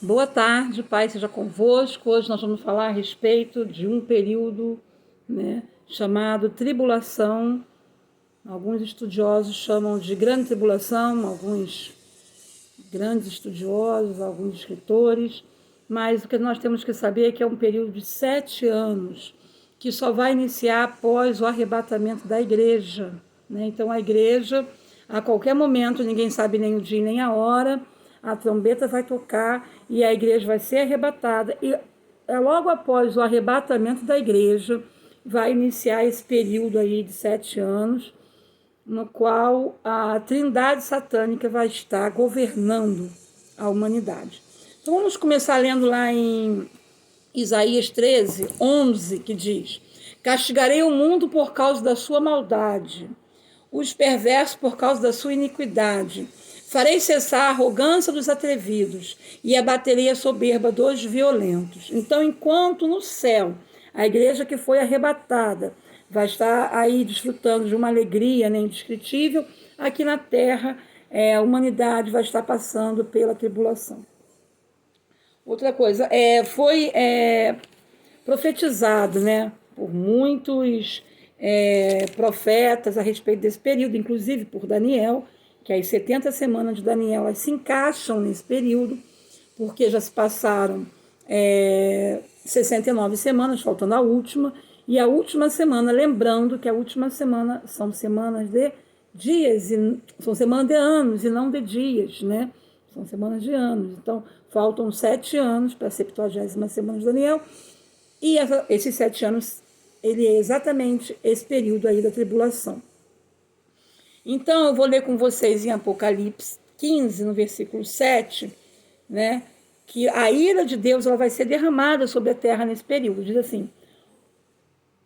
Boa tarde, Pai seja convosco. Hoje nós vamos falar a respeito de um período, chamado tribulação. Alguns estudiosos chamam de grande tribulação, alguns grandes estudiosos, alguns escritores, mas o que nós temos que saber é que é um período de 7 anos, que só vai iniciar após o arrebatamento da igreja. Então a igreja, a qualquer momento, ninguém sabe nem o dia nem a hora, a trombeta vai tocar e a igreja vai ser arrebatada. E logo após o arrebatamento da igreja, vai iniciar esse período aí de 7 anos, no qual a trindade satânica vai estar governando a humanidade. Então vamos começar lendo lá em Isaías 13, 11, que diz: castigarei o mundo por causa da sua maldade, os perversos por causa da sua iniquidade. Farei cessar a arrogância dos atrevidos e abaterei a soberba dos violentos. Então, enquanto no céu a igreja que foi arrebatada vai estar aí desfrutando de uma alegria indescritível, aqui na terra a humanidade vai estar passando pela tribulação. Outra coisa, foi profetizado, por muitos profetas a respeito desse período, inclusive por Daniel, que as 70 semanas de Daniel elas se encaixam nesse período, porque já se passaram 69 semanas, faltando a última, e a última semana, lembrando que a última semana são semanas de dias, são semanas de anos e não de dias, São semanas de anos. Então, faltam 7 anos para a 70ª semana de Daniel, e esses 7 anos, ele é exatamente esse período aí da tribulação. Então, eu vou ler com vocês em Apocalipse 15, no versículo 7, que a ira de Deus ela vai ser derramada sobre a terra nesse período. Diz assim: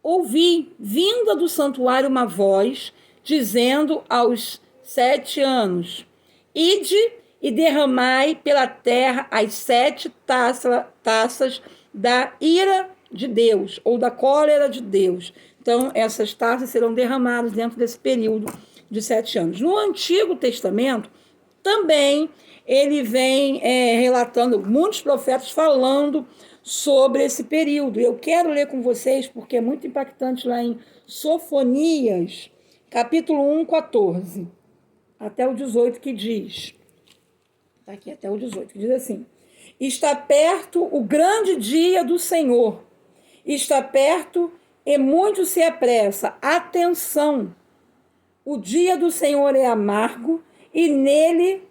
ouvi, vinda do santuário, uma voz, dizendo aos 7 anos: ide e derramai pela terra as 7 taças da ira de Deus, ou da cólera de Deus. Então, essas taças serão derramadas dentro desse período de 7 anos. No Antigo Testamento, também ele vem relatando, muitos profetas falando sobre esse período. Eu quero ler com vocês, porque é muito impactante, lá em Sofonias, capítulo 1, 14, até o 18, que diz... Está aqui até o 18, que diz assim: está perto o grande dia do Senhor, está perto e muito se apressa. Atenção, o dia do Senhor é amargo e nele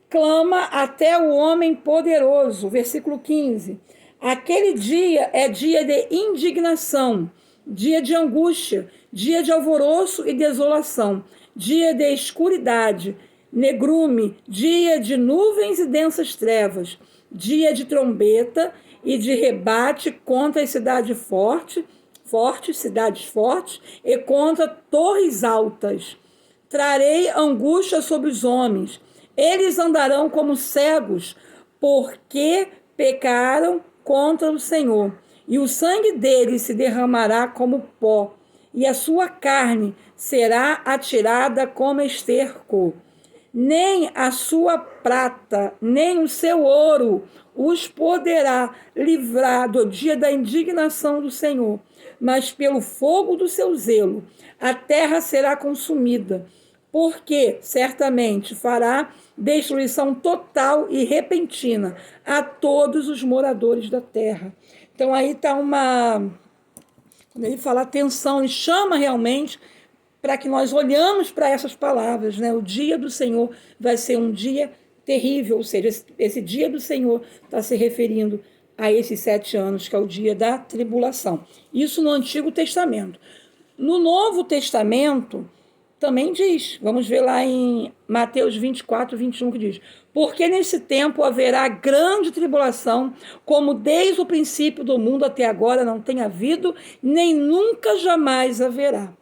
clama até o homem poderoso. Versículo 15. Aquele dia é dia de indignação, dia de angústia, dia de alvoroço e desolação, dia de escuridade, negrume, dia de nuvens e densas trevas, dia de trombeta e de rebate contra as cidades fortes, e contra torres altas. Trarei angústia sobre os homens, eles andarão como cegos, porque pecaram contra o Senhor, e o sangue deles se derramará como pó, e a sua carne será atirada como esterco. Nem a sua prata, nem o seu ouro os poderá livrar do dia da indignação do Senhor, mas pelo fogo do seu zelo a terra será consumida, porque certamente fará destruição total e repentina a todos os moradores da terra. Então aí está quando ele fala atenção, ele chama realmente para que nós olhamos para essas palavras, O dia do Senhor vai ser um dia terrível, ou seja, esse dia do Senhor está se referindo a esses 7 anos, que é o dia da tribulação. Isso no Antigo Testamento. No Novo Testamento também diz, vamos ver lá em Mateus 24, 21, que diz: porque nesse tempo haverá grande tribulação, como desde o princípio do mundo até agora não tem havido, nem nunca jamais haverá.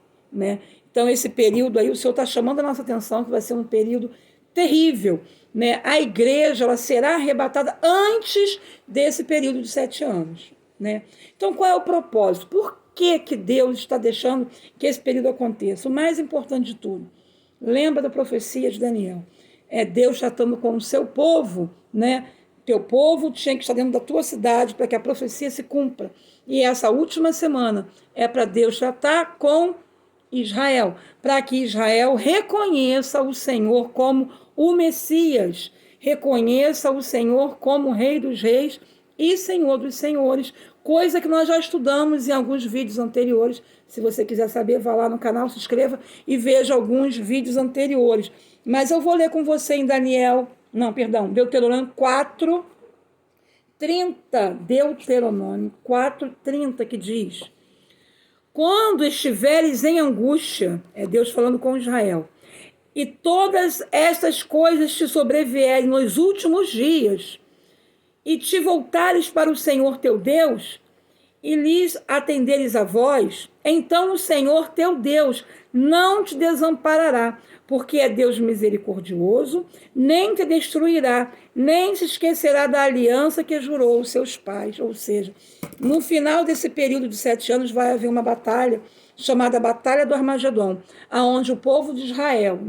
Então, esse período aí, o Senhor está chamando a nossa atenção, que vai ser um período terrível. A igreja ela será arrebatada antes desse período de 7 anos. Então, qual é o propósito? Por que Deus está deixando que esse período aconteça? O mais importante de tudo, lembra da profecia de Daniel. Deus tratando com o seu povo, teu povo tinha que estar dentro da tua cidade para que a profecia se cumpra. E essa última semana é para Deus tratar com Israel, para que Israel reconheça o Senhor como o Messias, reconheça o Senhor como Rei dos Reis e Senhor dos Senhores, coisa que nós já estudamos em alguns vídeos anteriores. Se você quiser saber, vá lá no canal, se inscreva e veja alguns vídeos anteriores. Mas eu vou ler com você em Deuteronômio 4:30, Deuteronômio 4:30, que diz: quando estiveres em angústia, é Deus falando com Israel, e todas estas coisas te sobrevierem nos últimos dias, e te voltares para o Senhor teu Deus, e lhes atenderes a voz, então o Senhor teu Deus não te desamparará, porque é Deus misericordioso, nem te destruirá, nem se esquecerá da aliança que jurou aos seus pais. Ou seja, no final desse período de 7 anos vai haver uma batalha chamada Batalha do Armagedon, aonde o povo de Israel,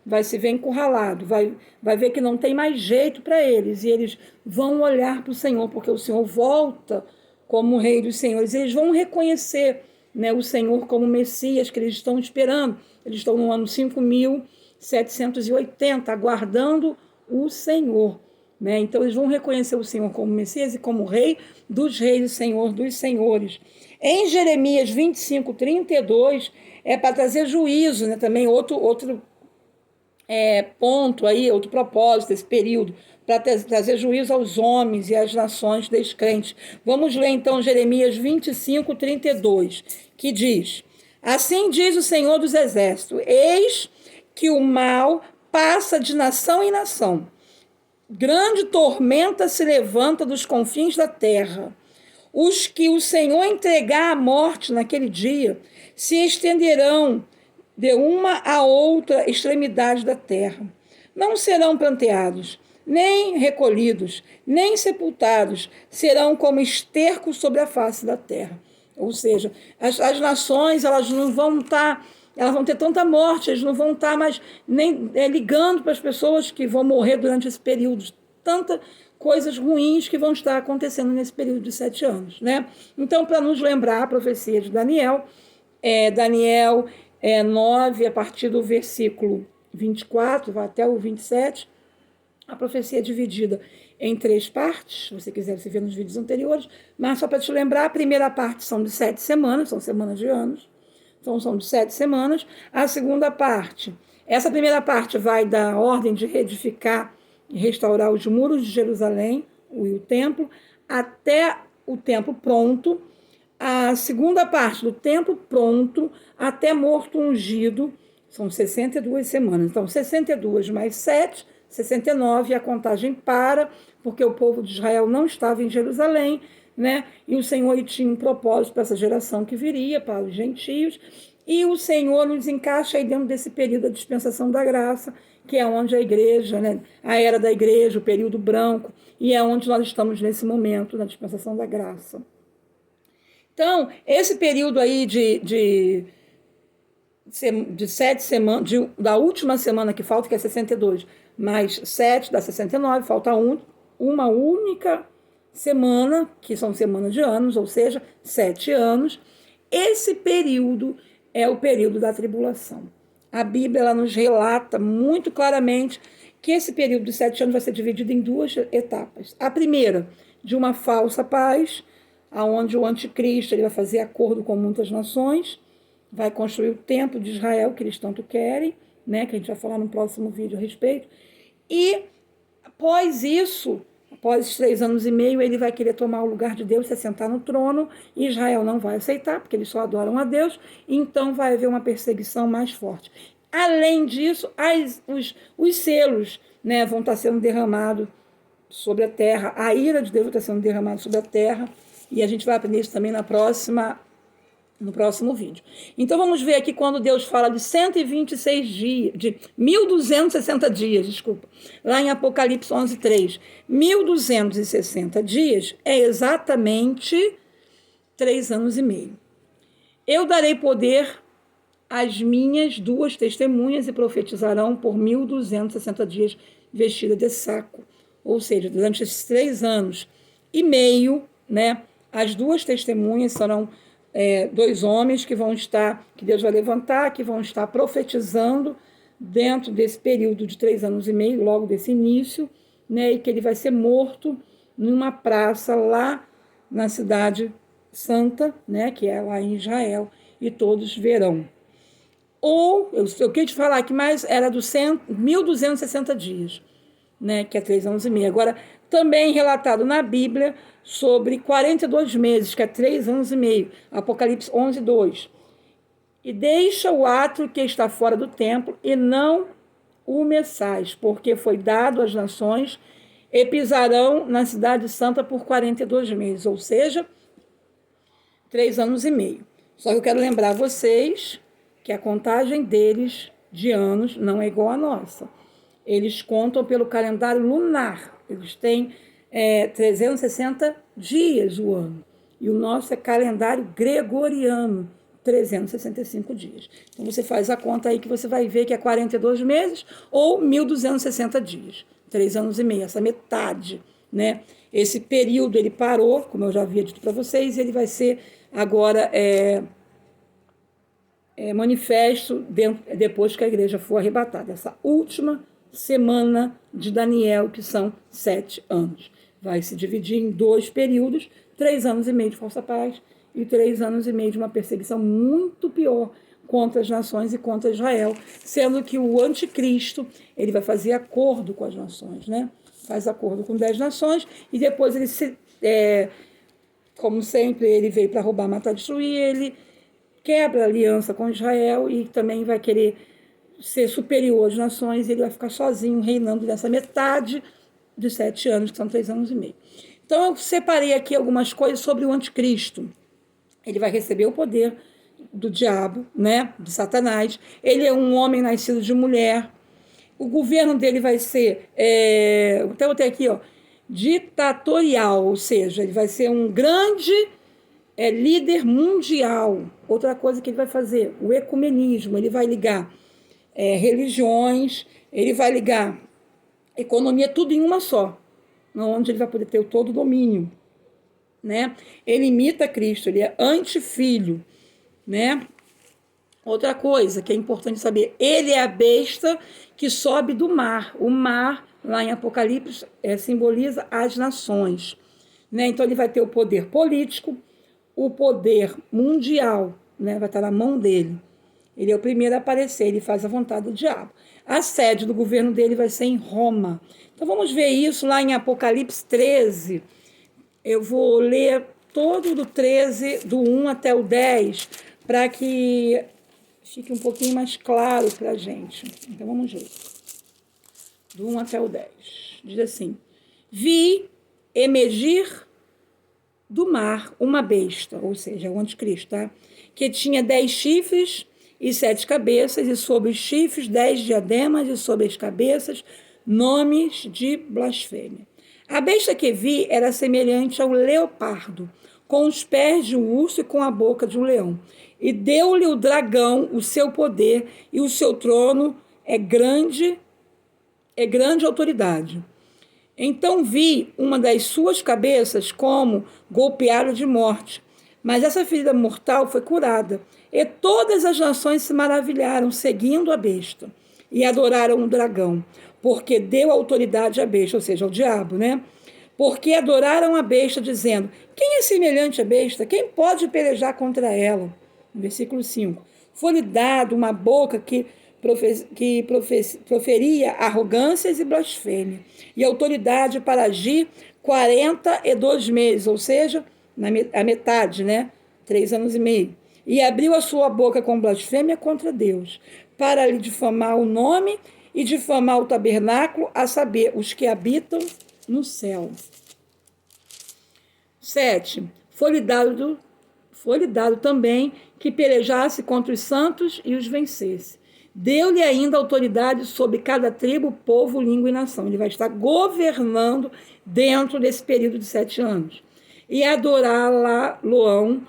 vai se ver encurralado, vai ver que não tem mais jeito para eles, e eles vão olhar para o Senhor, porque o Senhor volta como o Rei dos Senhores. Eles vão reconhecer o Senhor como Messias, que eles estão esperando. Eles estão no ano 5780, aguardando o Senhor. Então, eles vão reconhecer o Senhor como Messias e como Rei dos Reis e Senhor dos Senhores. Em Jeremias 25:32, é para trazer juízo, também outro ponto aí, outro propósito desse período, para trazer juízo aos homens e às nações descrentes. Vamos ler então Jeremias 25:32, que diz: assim diz o Senhor dos Exércitos, eis que o mal passa de nação em nação, grande tormenta se levanta dos confins da terra. Os que o Senhor entregar à morte naquele dia se estenderão de uma a outra extremidade da terra. Não serão planteados, nem recolhidos, nem sepultados, serão como esterco sobre a face da terra. Ou seja, as nações, elas não vão estar, elas vão ter tanta morte, eles não vão estar mais nem ligando para as pessoas que vão morrer durante esse período. Tantas coisas ruins que vão estar acontecendo nesse período de 7 anos. Então, para nos lembrar a profecia de Daniel, Daniel 9, a partir do versículo 24, vai até o 27, a profecia é dividida em 3 partes, se você quiser se ver nos vídeos anteriores, mas só para te lembrar, a primeira parte são de 7 semanas, são semanas de anos, então são de 7 semanas. A segunda parte, essa primeira parte vai da ordem de reedificar e restaurar os muros de Jerusalém e o templo, até o templo pronto. A segunda parte do templo pronto até morto ungido, são 62 semanas. Então, 62 mais 7, 69, e a contagem para, porque o povo de Israel não estava em Jerusalém, e o Senhor tinha um propósito para essa geração que viria, para os gentios, e o Senhor nos encaixa aí dentro desse período da dispensação da graça, que é onde a igreja, a era da igreja, o período branco, e é onde nós estamos nesse momento, na dispensação da graça. Então, esse período aí de 7 semanas, da última semana que falta, que é 62, mais 7 dá 69, falta uma única semana, que são semanas de anos, ou seja, 7 anos. Esse período é o período da tribulação. A Bíblia ela nos relata muito claramente que esse período de 7 anos vai ser dividido em 2 etapas. A primeira, de uma falsa paz, onde o anticristo ele vai fazer acordo com muitas nações, vai construir o templo de Israel, que eles tanto querem, que a gente vai falar no próximo vídeo a respeito. E após isso, após os 3 anos e meio, ele vai querer tomar o lugar de Deus, se assentar no trono, e Israel não vai aceitar, porque eles só adoram a Deus, então vai haver uma perseguição mais forte. Além disso, os selos vão estar sendo derramados sobre a terra, a ira de Deus vai estar sendo derramada sobre a terra, e a gente vai aprender isso também no próximo vídeo. Então, vamos ver aqui quando Deus fala de 126 dias, de 1.260 dias, desculpa, lá em Apocalipse 11:3. 1.260 dias é exatamente 3 anos e meio. Eu darei poder às minhas 2 testemunhas e profetizarão por 1.260 dias vestidas de saco. ou seja, durante esses 3 anos e meio, né, as 2 testemunhas serão 2 homens que Deus vai levantar, que vão estar profetizando dentro desse período de 3 anos e meio, logo desse início, né, e que ele vai ser morto numa praça lá na cidade santa, né, que é lá em Israel, e todos verão. Ou, eu queria te falar aqui, mas era dos 1.260 dias, né, que é 3 anos e meio. Agora, também relatado na Bíblia sobre 42 meses, que é 3 anos e meio, Apocalipse 11:2. E deixa o átrio que está fora do templo, e não o meçais, porque foi dado às nações, e pisarão na cidade santa por 42 meses, ou seja, 3 anos e meio. Só que eu quero lembrar vocês que a contagem deles de anos não é igual à nossa. Eles contam pelo calendário lunar. Eles têm 360 dias o ano. E o nosso é calendário gregoriano, 365 dias. Então, você faz a conta aí que você vai ver que é 42 meses ou 1.260 dias. 3 anos e meio, essa metade, né? Esse período ele parou, como eu já havia dito para vocês, ele vai ser agora manifesto depois que a igreja for arrebatada. Essa última semana de Daniel, que são 7 anos. Vai se dividir em 2 períodos, 3 anos e meio de falsa paz e 3 anos e meio de uma perseguição muito pior contra as nações e contra Israel, sendo que o anticristo ele vai fazer acordo com as nações, né? Faz acordo com 10 nações e depois ele como sempre, ele veio para roubar, matar, destruir, ele quebra a aliança com Israel e também vai querer ser superior às nações, ele vai ficar sozinho reinando nessa metade de 7 anos, que são 3 anos e meio. Então, eu separei aqui algumas coisas sobre o anticristo. Ele vai receber o poder do diabo, né, de Satanás. Ele é um homem nascido de mulher. O governo dele vai ser, então eu tenho aqui, ditatorial, ou seja, ele vai ser um grande líder mundial. Outra coisa que ele vai fazer, o ecumenismo, ele vai ligar religiões, ele vai ligar economia, tudo em uma só, onde ele vai poder ter todo o domínio, né? Ele imita Cristo, ele é antifilho, né? Outra coisa que é importante saber, ele é a besta que sobe do mar. O mar, lá em Apocalipse, simboliza as nações, né? Então ele vai ter o poder político, o poder mundial, né? Vai estar na mão dele. Ele é o primeiro a aparecer, ele faz a vontade do diabo. A sede do governo dele vai ser em Roma. Então vamos ver isso lá em Apocalipse 13. Eu vou ler todo do 13, do 1 até o 10, para que fique um pouquinho mais claro para a gente. Então vamos ler. Do 1 até o 10. Diz assim: vi emergir do mar uma besta, ou seja, o anticristo, tá? Que tinha 10 chifres e 7 cabeças, e sobre os chifres 10 diademas, e sobre as cabeças nomes de blasfêmia. A besta que vi era semelhante ao leopardo, com os pés de um urso e com a boca de um leão. E deu-lhe o dragão o seu poder, e o seu trono é grande autoridade. Então vi uma das suas cabeças como golpeada de morte, mas essa ferida mortal foi curada. E todas as nações se maravilharam, seguindo a besta, e adoraram o dragão, porque deu autoridade à besta, ou seja, ao diabo, né? Porque adoraram a besta, dizendo: quem é semelhante à besta? Quem pode pelejar contra ela? No versículo 5. Foi-lhe dado uma boca que proferia arrogâncias e blasfêmia, e autoridade para agir 42 meses, ou seja, a metade, né? 3 anos e meio. E abriu a sua boca com blasfêmia contra Deus, para lhe difamar o nome e difamar o tabernáculo, a saber, os que habitam no céu. 7. Foi-lhe dado também que pelejasse contra os santos e os vencesse. Deu-lhe ainda autoridade sobre cada tribo, povo, língua e nação. Ele vai estar governando dentro desse período de 7 anos. E adorar-lo-ão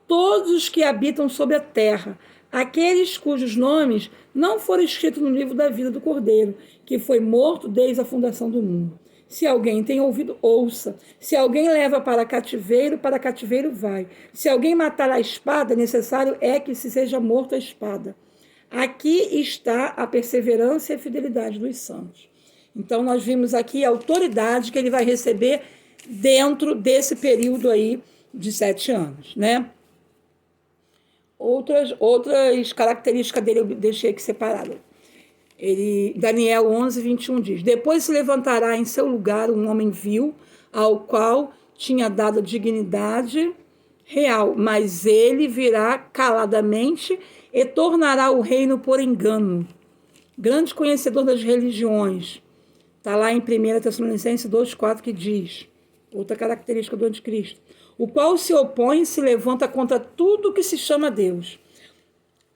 todos os que habitam sobre a terra, aqueles cujos nomes não foram escritos no livro da vida do Cordeiro, que foi morto desde a fundação do mundo. Se alguém tem ouvido, ouça. Se alguém leva para cativeiro vai. Se alguém matar a espada, necessário é que se seja morto a espada. Aqui está a perseverança e a fidelidade dos santos. Então, nós vimos aqui a autoridade que ele vai receber dentro desse período aí de 7 anos, né? Outras características dele eu deixei aqui separado. Daniel 11, 21 diz: depois se levantará em seu lugar um homem vil, ao qual tinha dado dignidade real, mas ele virá caladamente e tornará o reino por engano. Grande conhecedor das religiões. Está lá em 1 Tessalonicenses 2,4 que diz, outra característica do anticristo, o qual se opõe e se levanta contra tudo que se chama Deus,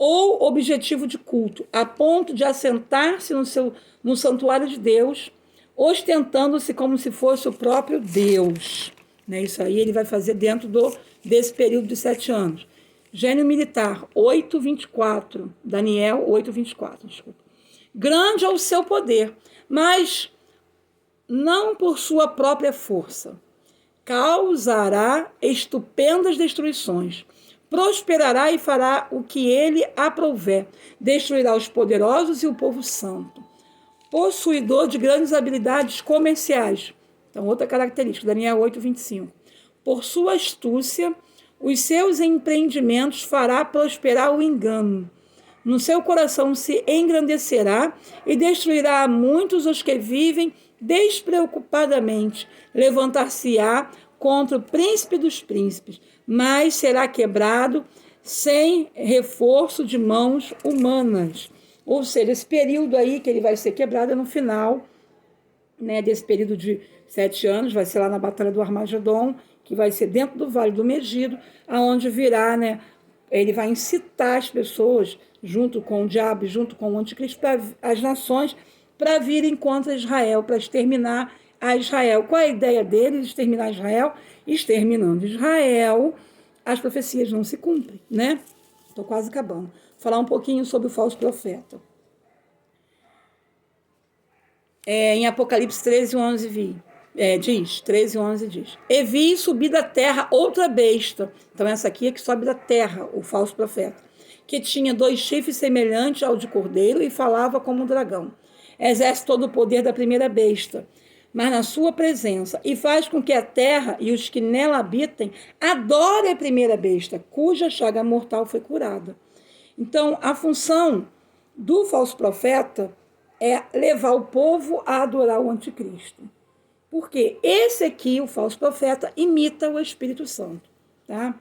ou objetivo de culto, a ponto de assentar-se no santuário de Deus, ostentando-se como se fosse o próprio Deus. Né? Isso aí ele vai fazer dentro desse período de 7 anos. Gênio militar, 8,24. Daniel 8,24, desculpa. Grande é o seu poder, mas não por sua própria força. Causará estupendas destruições. Prosperará e fará o que ele aprouver. Destruirá os poderosos e o povo santo. Possuidor de grandes habilidades comerciais. Então, outra característica, Daniel 8,25. Por sua astúcia, os seus empreendimentos fará prosperar o engano. No seu coração se engrandecerá e destruirá a muitos os que vivem despreocupadamente. Levantar-se-á contra o príncipe dos príncipes, mas será quebrado sem reforço de mãos humanas. Ou seja, esse período aí que ele vai ser quebrado é no final, né, desse período de 7 anos, vai ser lá na Batalha do Armagedon, que vai ser dentro do Vale do Megido, aonde virá, né, ele vai incitar as pessoas, junto com o diabo, junto com o anticristo, as nações, para virem contra Israel, para exterminar a Israel. Qual é a ideia dele de exterminar Israel? Exterminando Israel, as profecias não se cumprem, né? Estou quase acabando. Vou falar um pouquinho sobre o falso profeta. Em Apocalipse 13, 11 diz, 13, 11 diz, e vi subir da terra outra besta. Então essa aqui é que sobe da terra, o falso profeta, que tinha 2 chifres semelhantes ao de cordeiro e falava como um dragão. Exerce todo o poder da primeira besta, mas na sua presença, e faz com que a terra e os que nela habitem adorem a primeira besta, cuja chaga mortal foi curada. Então, a função do falso profeta é levar o povo a adorar o anticristo. Porque esse aqui, o falso profeta, imita o Espírito Santo. Tá?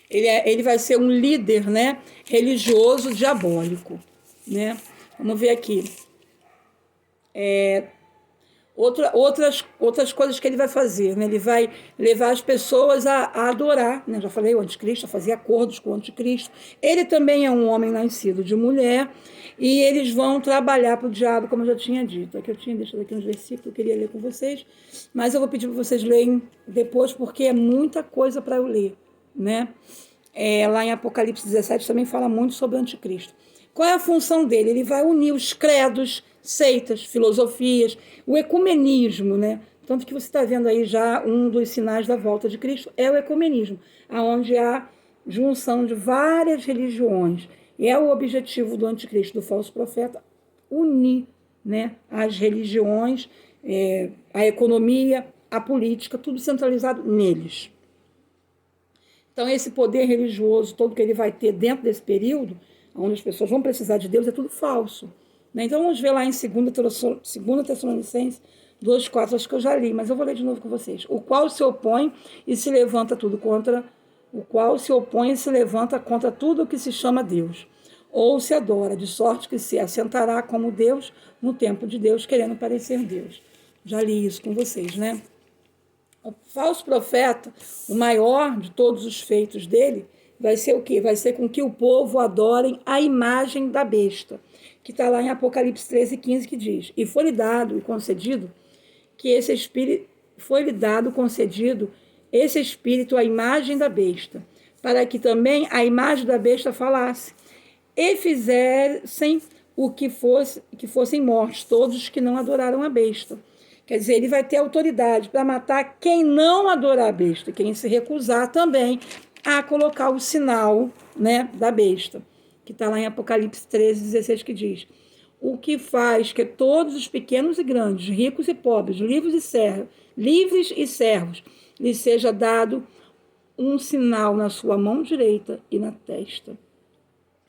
Ele vai ser um líder, né, religioso diabólico. Né? Vamos ver aqui. Outras coisas que ele vai fazer, né? Ele vai levar as pessoas a adorar, né? Já falei, o anticristo, a fazer acordos com o anticristo. Ele também é um homem nascido de mulher e eles vão trabalhar para o diabo, como eu já tinha dito. Aqui eu tinha deixado aqui uns versículos que eu queria ler com vocês, mas eu vou pedir para vocês lerem depois, porque é muita coisa para eu ler, né? Lá em Apocalipse 17 também fala muito sobre o anticristo. Qual é a função dele? Ele vai unir os credos, seitas, filosofias, o ecumenismo, né? Tanto que você está vendo aí já um dos sinais da volta de Cristo é o ecumenismo, onde há junção de várias religiões. E é o objetivo do anticristo, do falso profeta, unir, né, as religiões, a economia, a política, tudo centralizado neles. Então, esse poder religioso todo que ele vai ter dentro desse período, onde as pessoas vão precisar de Deus, é tudo falso. Né? Então, vamos ver lá em 2 Tessalonicenses 2,4, acho que eu já li, mas eu vou ler de novo com vocês. O qual se opõe e se levanta contra tudo o que se chama Deus, ou se adora, de sorte que se assentará como Deus no templo de Deus, querendo parecer Deus. Já li isso com vocês, né? O falso profeta, o maior de todos os feitos dele, vai ser o quê? Vai ser com que o povo adorem a imagem da besta, que está lá em Apocalipse 13, 15, que diz, e foi-lhe dado e concedido que esse espírito, esse espírito, a imagem da besta, para que também a imagem da besta falasse, e fizessem que fossem mortos todos os que não adoraram a besta, Quer dizer, ele vai ter autoridade para matar quem não adorar a besta, quem se recusar também a colocar o sinal, né, da besta, que está lá em Apocalipse 13:16, que diz: o que faz que todos os pequenos e grandes, ricos e pobres, livres e servos, lhes seja dado um sinal na sua mão direita e na testa.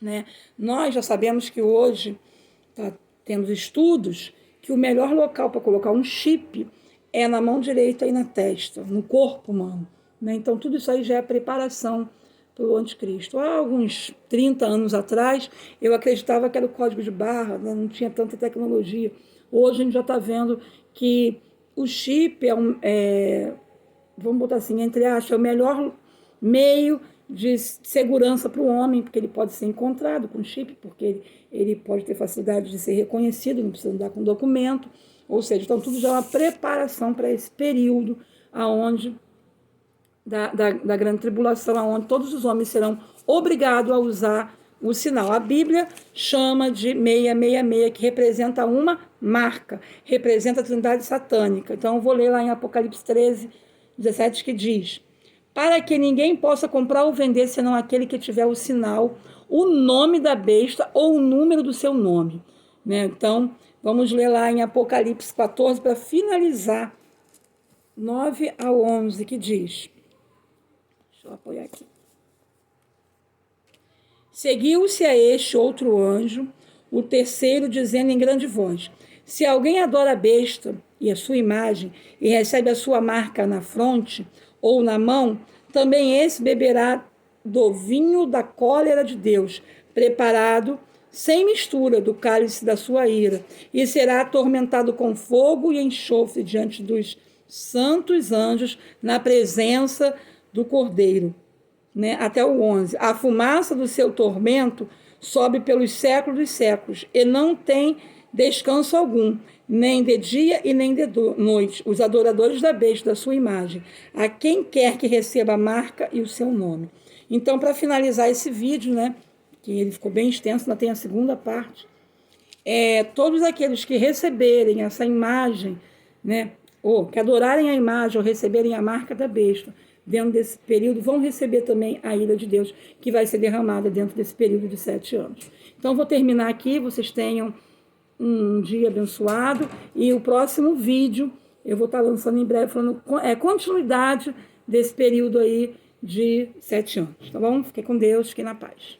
Né? Nós já sabemos que hoje temos estudos que o melhor local para colocar um chip é na mão direita e na testa, no corpo humano. Né? Então, tudo isso aí já é preparação para o anticristo. Há alguns 30 anos atrás, eu acreditava que era o código de barra, né? Não tinha tanta tecnologia. Hoje a gente já está vendo que o chip vamos botar assim, entre aspas, é o melhor meio de segurança para o homem, porque ele pode ser encontrado com chip, porque ele pode ter facilidade de ser reconhecido, não precisa andar com documento, ou seja, então tudo já é uma preparação para esse período aonde da grande tribulação, onde todos os homens serão obrigados a usar o sinal. A Bíblia chama de 666, que representa uma marca, representa a trindade satânica. Então, eu vou ler lá em Apocalipse 13:17, que diz: para que ninguém possa comprar ou vender, senão aquele que tiver o sinal, o nome da besta ou o número do seu nome. Né? Então, vamos ler lá em Apocalipse 14, para finalizar, 9-11, que diz... Deixa eu apoiar aqui. Seguiu-se a este outro anjo, o terceiro, dizendo em grande voz: se alguém adora a besta e a sua imagem, e recebe a sua marca na fronte ou na mão, também esse beberá do vinho da cólera de Deus, preparado sem mistura do cálice da sua ira, e será atormentado com fogo e enxofre diante dos santos anjos, na presença do Cordeiro. Né? Até o 11. A fumaça do seu tormento sobe pelos séculos dos séculos, e não tem descanso algum, nem de dia e nem de noite, os adoradores da besta, da sua imagem, a quem quer que receba a marca e o seu nome. Então, para finalizar esse vídeo, né, que ele ficou bem extenso, ainda tem a segunda parte, todos aqueles que receberem essa imagem, né, ou que adorarem a imagem ou receberem a marca da besta, dentro desse período, vão receber também a ira de Deus, que vai ser derramada dentro desse período de 7 anos. Então, vou terminar aqui, vocês tenham um dia abençoado, e o próximo vídeo eu vou estar lançando em breve, falando continuidade desse período aí de 7 anos, tá bom? Fiquem com Deus, fiquem na paz.